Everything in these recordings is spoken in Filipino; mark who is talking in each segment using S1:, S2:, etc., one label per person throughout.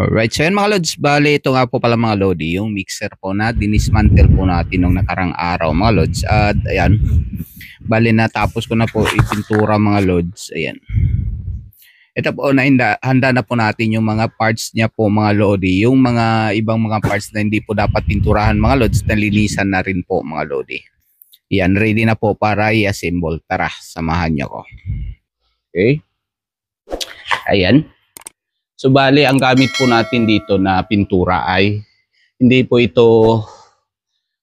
S1: Alright, so yan mga lods, bali ito nga po pala mga lodi, yung mixer po na dinismantle po natin nung nakarang araw mga lods. At ayan, bali natapos ko na po ipintura mga lods, ayan. Ito po na handa na po natin yung mga parts niya po mga lodi, yung mga ibang mga parts na hindi po dapat pinturahan mga lods, nalinisan na rin po mga lodi. Yan, ready na po para i-assemble. Tara, samahan niyo ko. Okay. Ayan. So bali ang gamit po natin dito na pintura ay hindi po ito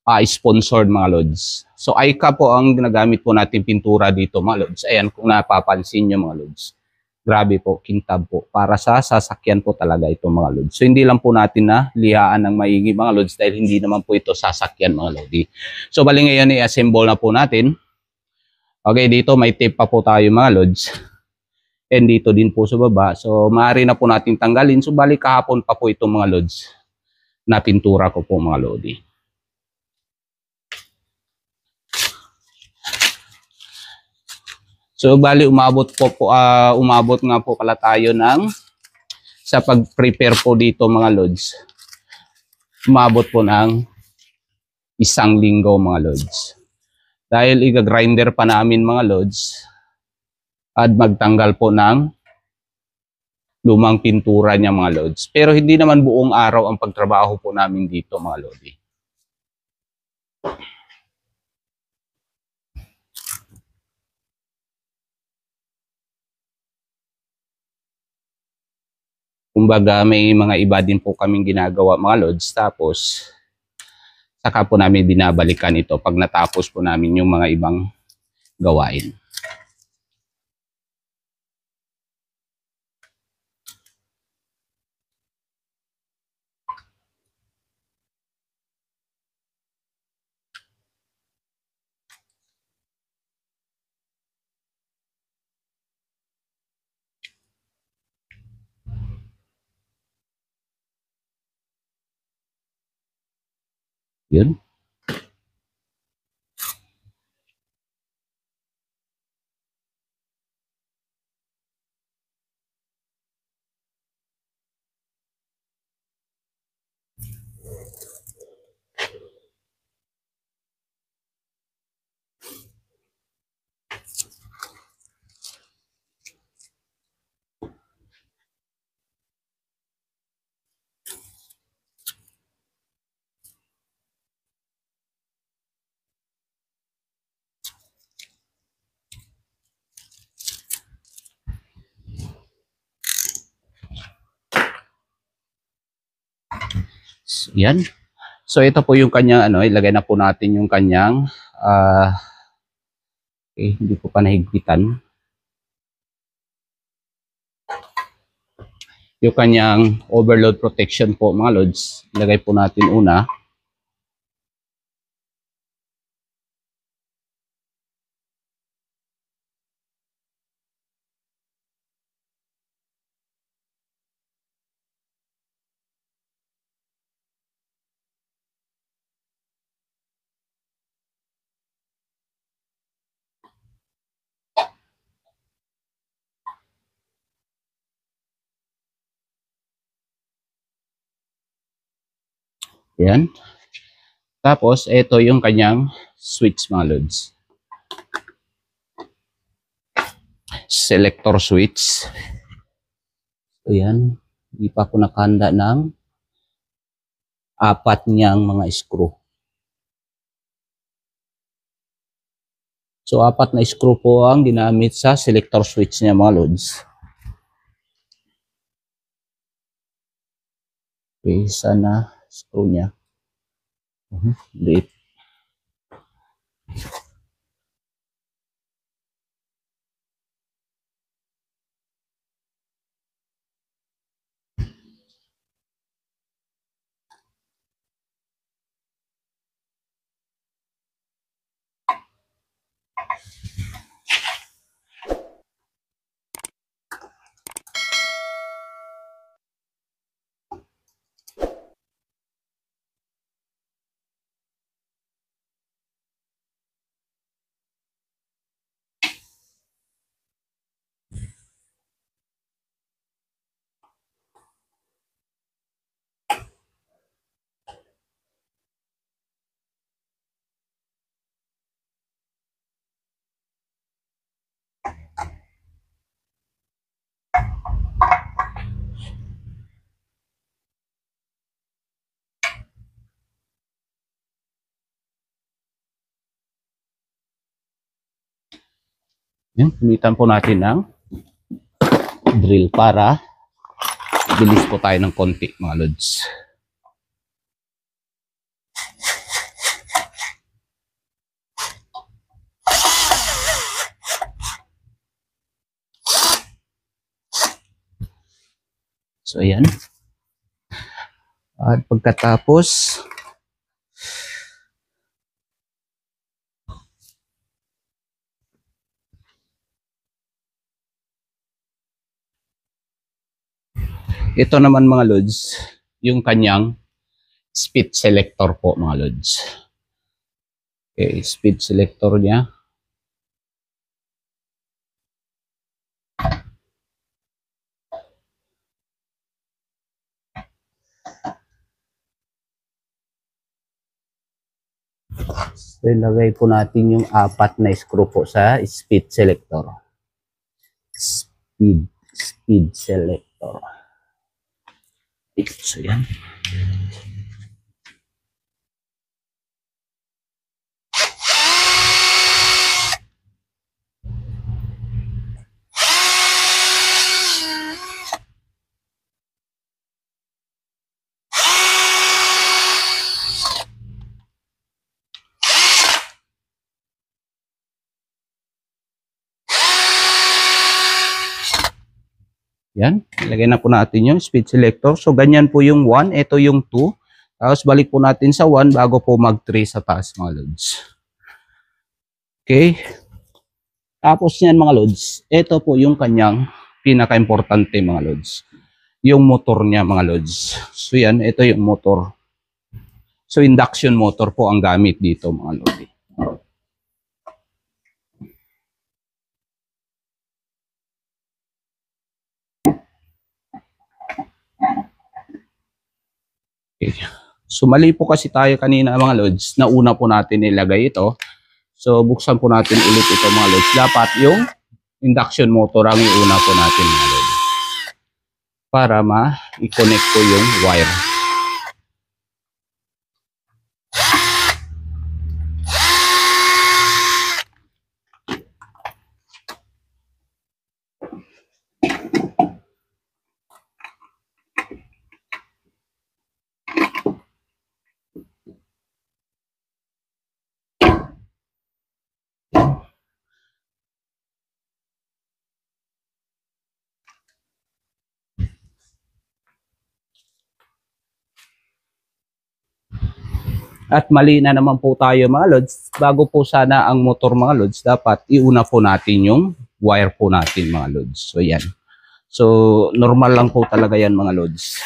S1: sponsored mga lods. So Aika po ang ginagamit po natin pintura dito mga lods. Ayan kung napapansin nyo mga lods. Grabe po, kintab po. Para sa sasakyan po talaga ito mga lods. So hindi lang po natin na lihaan ng maigi mga lods dahil hindi naman po ito sasakyan mga lodi. So bali ngayon i-assemble na po natin. Okay, dito may tape pa po tayo mga lods. And dito din po sa baba. So, maaari na po natin tanggalin. So, balik kahapon pa po itong mga lods na pintura ko po mga lodi. So, bali umabot nga po pala tayo sa pag-prepare po dito mga lods. Umabot po ng 1 linggo mga lods. Dahil i-grinder pa namin mga lods at magtanggal po ng lumang pintura niya mga lods. Pero hindi naman buong araw ang pagtrabaho po namin dito mga lodi. Kumbaga may mga iba din po kaming ginagawa mga lods. Tapos saka po namin binabalikan ito pag natapos po namin yung mga ibang gawain. Yun. Yan. So ito po yung kanyang ilagay na po natin yung kanyang hindi ko pa nahigpitan. Yung kanyang overload protection po mga lods. Ilagay po natin una. Yan. Tapos, ito yung kanyang switch mga lods. Selector switch. Ayan. Hindi pa ako nakahanda ng 4 niyang mga screw. So, 4 na screw po ang ginamit sa selector switch niya mga lods. Okay, isa na screw niya. Liit. Yan, pilitan po natin ng drill para bilis po tayo ng konti mga lods. So ayan. At pagkatapos ito naman mga lods, yung kanyang speed selector po mga lods. Okay, speed selector niya. So, ilagay po natin yung 4 na screw po sa speed selector. Speed selector. So, yan. Yan, ilagay na po natin yung speed selector. So, ganyan po yung 1, ito yung 2. Tapos, balik po natin sa 1 bago po mag-3 sa taas, mga lods. Okay. Tapos yan, mga lods, ito po yung kanyang pinaka-importante, mga lods. Yung motor niya, mga lods. So, yan, ito yung motor. So, induction motor po ang gamit dito, mga lods. Okay. So, mali po kasi tayo kanina mga lods. Nauna po natin ilagay ito. So, buksan po natin ulit ito mga lods. Dapat yung induction motor ang iuna po natin mga lods. Para ma-connect po yung wire. At mali na naman po tayo mga lods. Bago po sana ang motor mga lods, dapat iuna po natin yung wire po natin mga lods. So yan. So normal lang po talaga yan mga lods.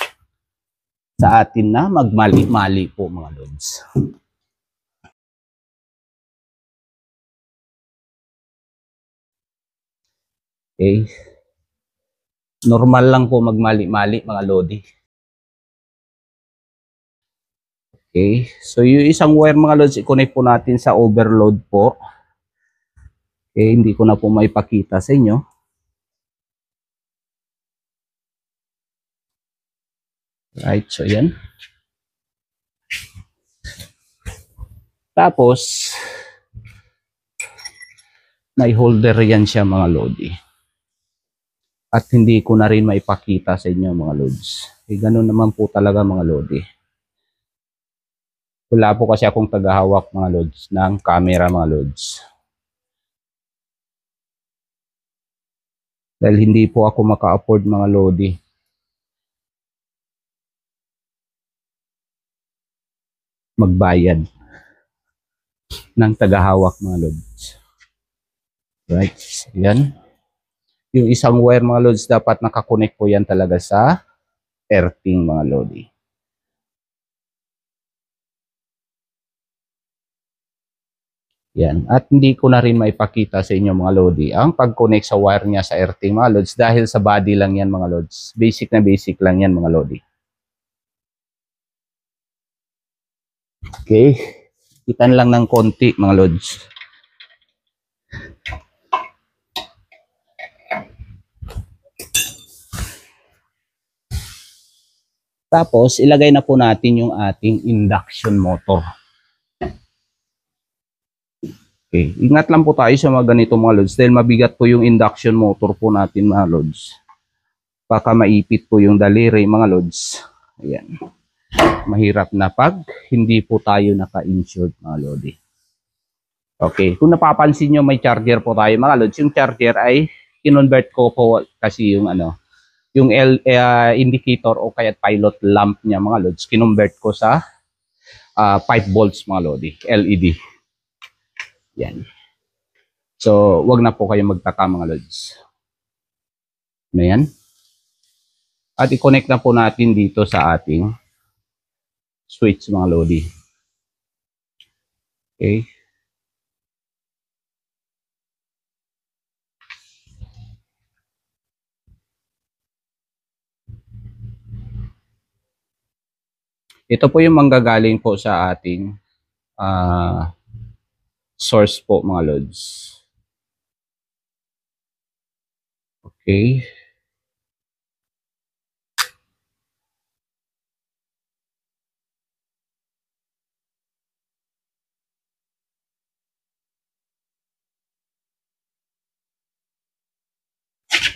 S1: Sa atin na magmali-mali po mga lods. Okay. Normal lang po magmali-mali mga lodi. Okay, so yung isang wire mga lods, i-connect po natin sa overload po. Okay, hindi ko na po maipakita sa inyo. Right, so yan. Tapos, may holder yan siya mga lodi. At hindi ko na rin maipakita sa inyo mga lods. Eh, ganun naman po talaga mga lodi. Wala po kasi akong tagahawak mga lods ng camera mga lods. Dahil hindi po ako maka-afford mga lodi. Magbayad ng tagahawak mga lods. Right, yan. Yung isang wire mga lods, dapat nakakonect po yan talaga sa earthing mga lodi. Yan. At hindi ko na rin maipakita sa inyo mga lodi ang pag-connect sa wire niya sa earthing mga lods dahil sa body lang yan mga lods. Basic na basic lang yan mga lodi. Okay. Kitan lang ng konti mga lods. Tapos ilagay na po natin yung ating induction motor. Okay. Ingat lang po tayo sa mga ganito mga lods dahil mabigat po yung induction motor po natin mga lods. Baka maipit po yung daliri mga lods. Ayan. Mahirap na pag hindi po tayo naka-insured mga lodi. Okay. Kung napapansin nyo may charger po tayo mga lods. Yung charger ay kinonvert ko po kasi yung yung indicator o kaya pilot lamp niya mga lods. Kinonvert ko sa 5 volts mga lodi. LED. Yan. So, wag na po kayo magtaka mga lods. Ano yan? At i-connect na po natin dito sa ating switch mga lodi. Okay. Ito po yung manggagaling po sa ating source po mga lods. Okay.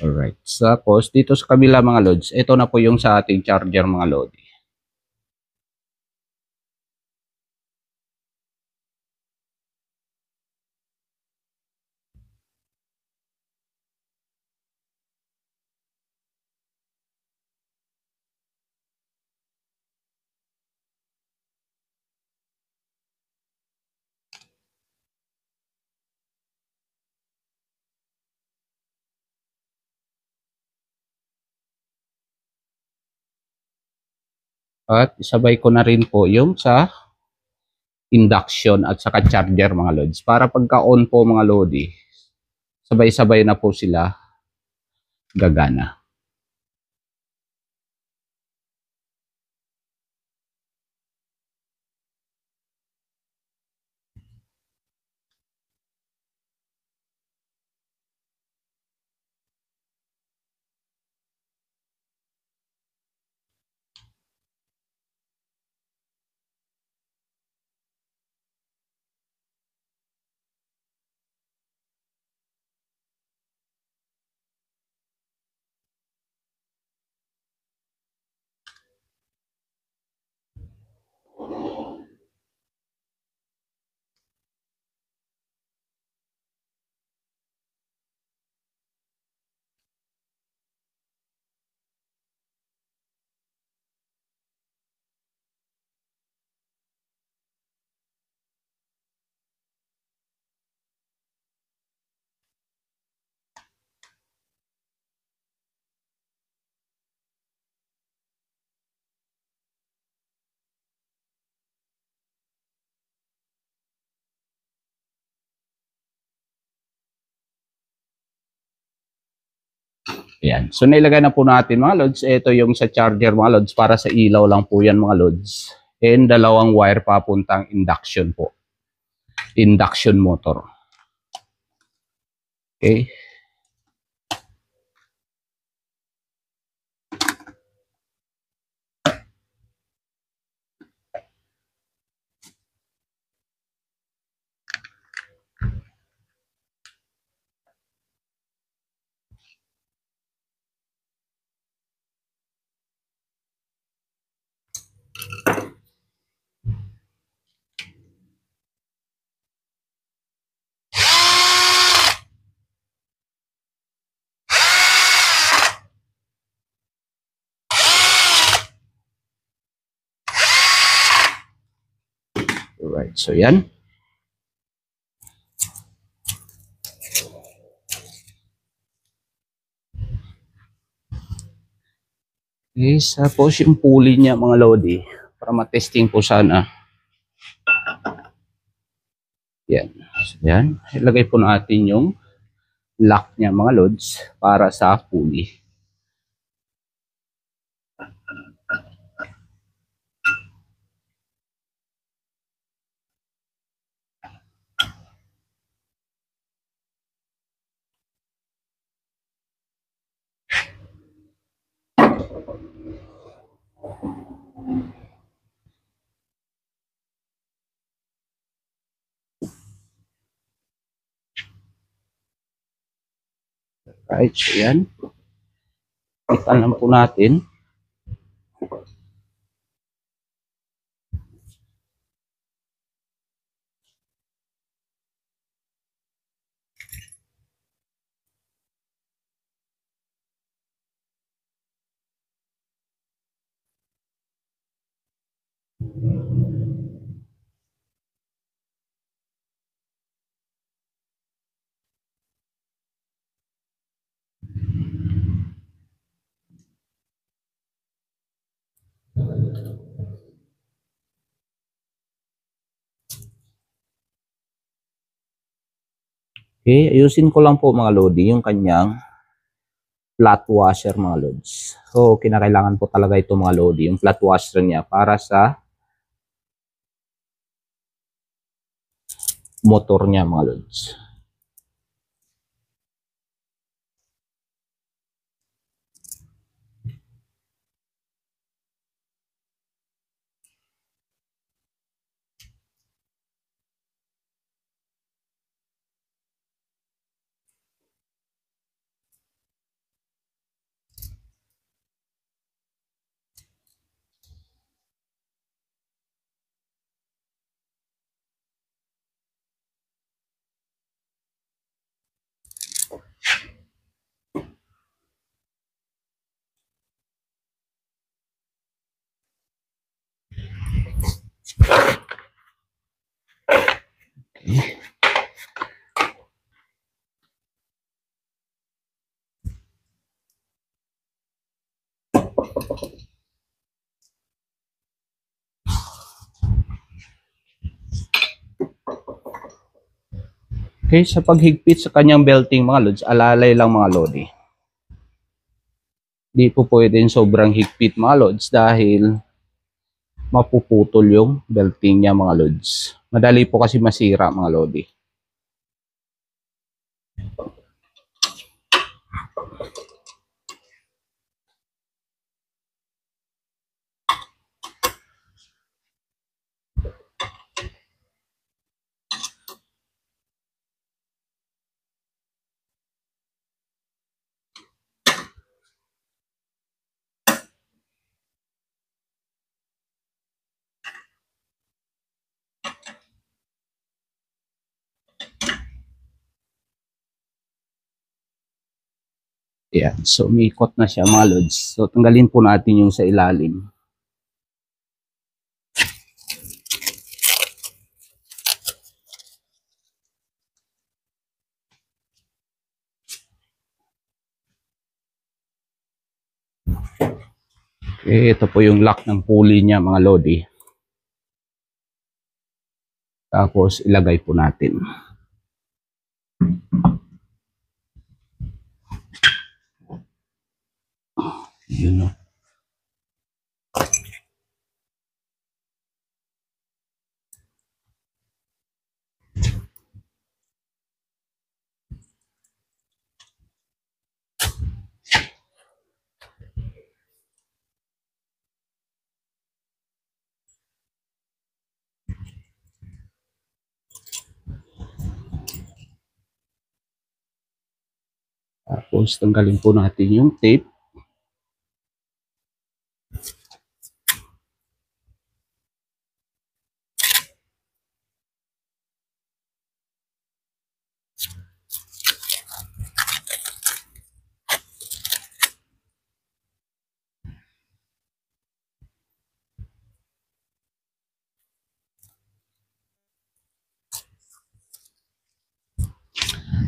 S1: Alright. Tapos, dito sa kabila mga lods, ito na po yung sa ating charger mga lodi. At isabay ko na rin po yung sa induction at saka charger mga lods. Para pagka-on po mga lodi, sabay-sabay na po sila gagana. Ayan. So, nilagay na po natin mga lods. Ito yung sa charger mga lods. Para sa ilaw lang po yan mga lods. And dalawang wire papuntang induction po. Induction motor. Okay. Alright. So, yan. Okay. Tapos yung pulley niya mga lodi. Para matesting po sana. Yan. So, yan. Ilagay po natin yung lock niya mga lods para sa pulley. Right, so yan. Itan lang po natin. Okay, ayusin ko lang po mga lodi yung kanyang flat washer mga lods. So, kinakailangan po talaga ito mga lodi, yung flat washer niya para sa motor niya mga lods. Okay, sa paghigpit sa kanyang belting mga lods, alalay lang mga lodi. Di po pwedeng sobrang higpit mga lods dahil mapuputol yung belting niya mga lods. Madali po kasi masira mga lodi. Yan. So, umikot na siya mga lods. So, tanggalin po natin yung sa ilalim. Okay, ito po yung lock ng pulley niya mga lodi. Tapos, ilagay po natin. Yun o. Tapos, tanggalin po natin yung tape.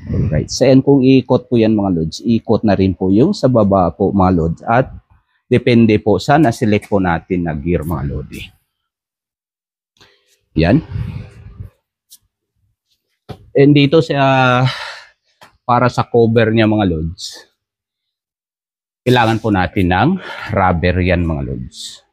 S1: Alright. Sa end kung iikot po yan mga lods, ikot na rin po yung sa baba po mga lods. At depende po sa na-select po natin na gear mga lodi. Yan. And dito sa para sa cover niya mga lods, kailangan po natin ng rubber yan mga lods.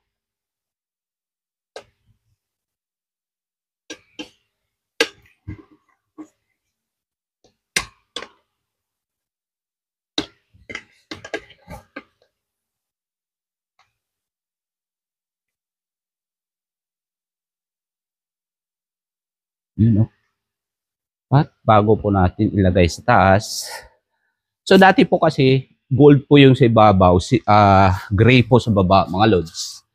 S1: Yun, no? At bago po natin ilagay sa taas, So dati po kasi gold po yung sa ibabaw, gray po sa baba mga lods.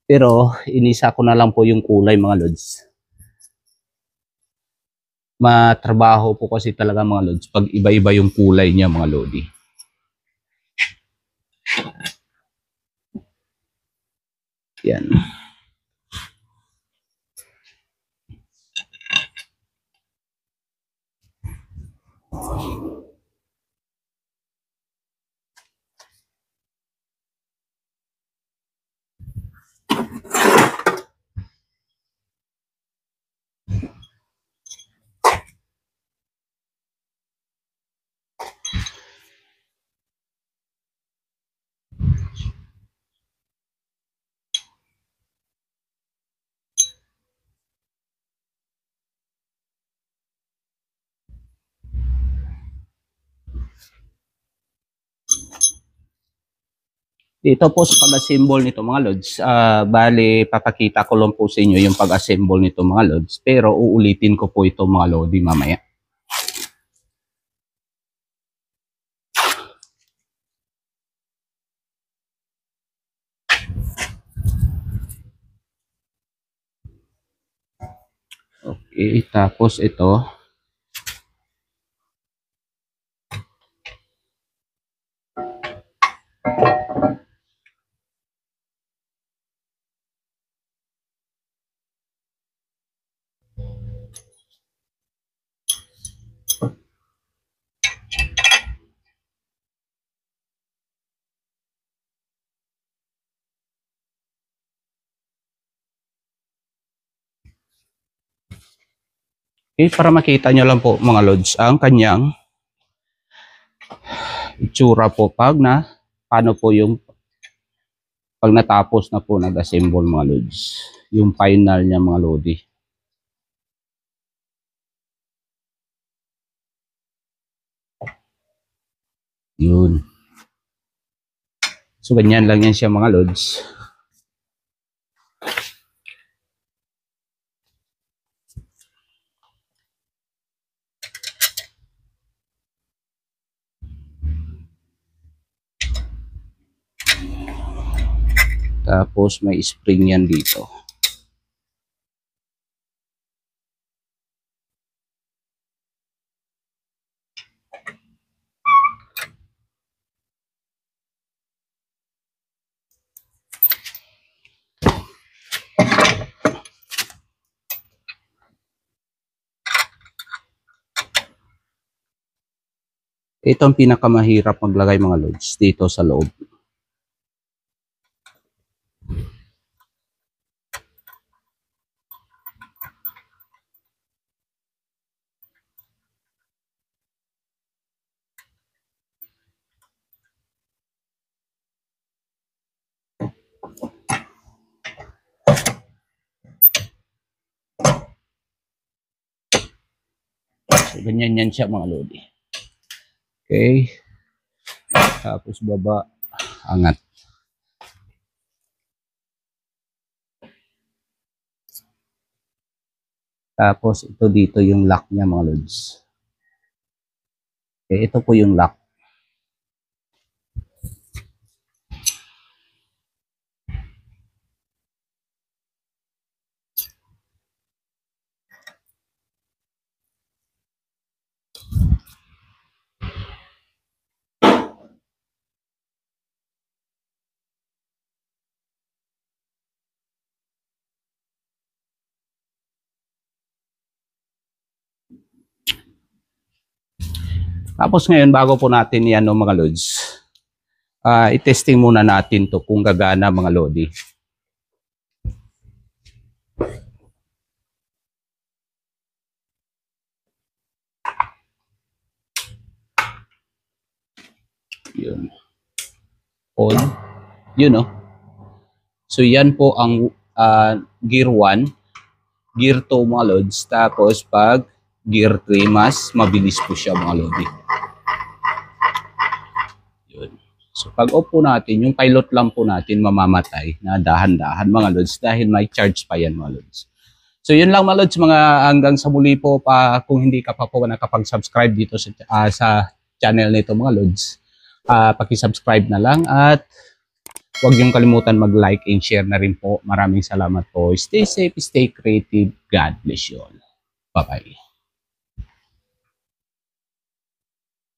S1: Pero inisa ko na lang po yung kulay mga lods. Matrabaho po kasi talaga mga lods pag iba-iba yung kulay niya mga lodi. Yan. Dito po sa pag-assemble nito mga lods, bali papakita ko lang po sa inyo yung pag-assemble nito mga lods, pero uulitin ko po ito mga lodi mamaya. Okay, tapos ito. Okay, para makita nyo lang po mga lods ang kanyang itsura po paano po yung pag natapos na po nag-assemble mga lods. Yung final niya mga lodi. Yun. So ganyan lang yan siya mga lods. Tapos may spring yan dito. Ito ang pinakamahirap maglagay mga lods dito sa loob. So, ganyan yan siya mga lodi. Okay. Tapos baba, angat. Tapos ito dito yung lock niya mga lods. Okay, ito po yung lock. Tapos ngayon, bago po natin yan mga lods, i-testing muna natin to kung gagana mga lodi. Yun. On. Yun no. So yan po ang gear 1, gear 2 mga lods. Tapos pag gear 3, mas mabilis po siya mga lodi. Yun. So pag off po natin, yung pilot lang po natin mamamatay na dahan-dahan mga lods dahil may charge pa yan mga lods. So yun lang mga lods, mga hanggang sa muli po pa kung hindi ka pa po nakapag-subscribe dito sa channel nito mga lods. Paki-subscribe na lang at huwag niyong kalimutan mag-like and share na rin po. Maraming salamat po. Stay safe, stay creative. God bless you all. Bye-bye.